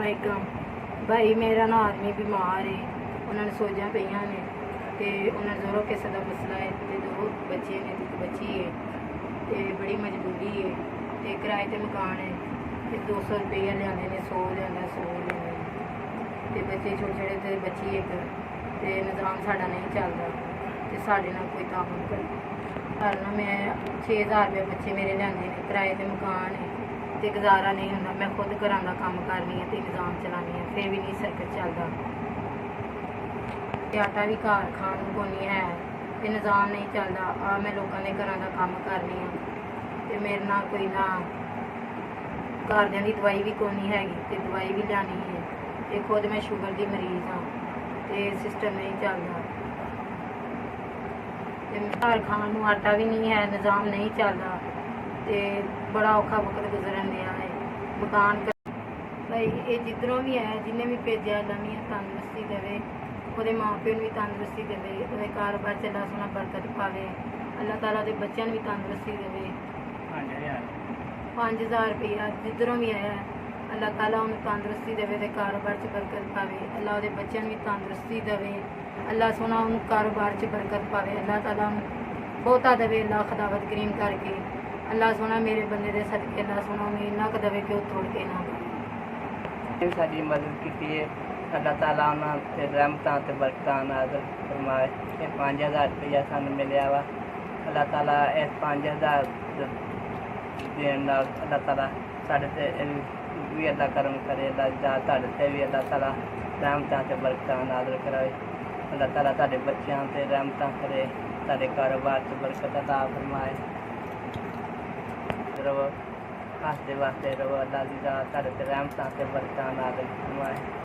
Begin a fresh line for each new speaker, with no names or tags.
वालेकुम भाई। मेरा ना आदमी बीमार है, उन्होंने सोजा पे ने तो उन्हें जोरों किसी का मसला है तो 2 बच्चे ने, 1 बच्ची है तो बड़ी मजबूरी है तो किराए पर मकान है तो 200 रुपया लिया ने, 100 लिया 100 लिया तो बच्चे छोटे छोटे तो बच्ची एक तो निज़ाम साड़ा नहीं चलता तो साढ़े नाल कोई ताउन कर घर ना मैं 6000 रुपये बच्चे मेरे लियाने ने, किराए पर मकान है तो गुजारा नहीं होंदा। मैं खुद घरां दा काम करनी है तो निज़ाम चलानी है फिर भी नहीं सर्कट चलता ते आटा भी घर खाण नूं कोई नहीं है तो निज़ाम नहीं चलता। आ मैं लोगों के घरां दा काम करनी है तो मेरे नाल कोई ना घरदियां दी दवाई भी कोई नहीं हैगी तो दवाई भी लानी है तो खुद मैं शुगर की मरीज़ हाँ तो सिस्टम नहीं चलता तो घर खाण नूं आटा भी नहीं है, निज़ाम नहीं चलता तो बड़ा औखा वक्त गुजरन दिया है। मकान भाई ये जिधरों भी है जिन्हें भी भेजा लम्मी तंदुरुस्ती देवे, वो माँ प्यो भी तंदुरुस्ती देवे, वो कारोबार च अल्लाह सोना बरकत पावे, अल्लाह ताला के बच्चों भी तंदुरुस्ती देवे। 5000 रुपया जिधरों भी आया अल्लाह ताला उन्हें तंदुरुस्ती देवे तो कारोबार च बरकत पावे, अल्लाह के बच्चों भी तंदुरुस्ती देवे, अल्लाह सोना उन्हें कारोबार च बरकत पावे, अल्लाह ताला बहुता देवे, अल्लाह खुदावत करीम करके अल्लाह सोना मेरे बंदे दे सदके अल्लाह सोना उन्हें इन्ना क देवे कि वो तोड़ के ना
साड़ी मदद की है। अल्लाह ताला उन्होंने रहमतां ते बरकतां नाज़िल फरमाए। 5000 रुपया सानू मिलिया वा, अल्लाह ताला इस 5000 देन नाल अल्लाह ताला साढ़े ते भी अदा करम करे, अल्लाह साढ़े ते भी अल्लाह ताला रहमतां ते बरकतां नाज़िल कराए। अल्लाह ताला साढ़े बच्चों ते रहमतां करे, साढ़े कारोबार च बरकत अता फरमाए। रवो हसते वास्ते रवो, अल्लाह दी साढ़े ते रहमतां ते बरकतां नाज़िल फरमाए।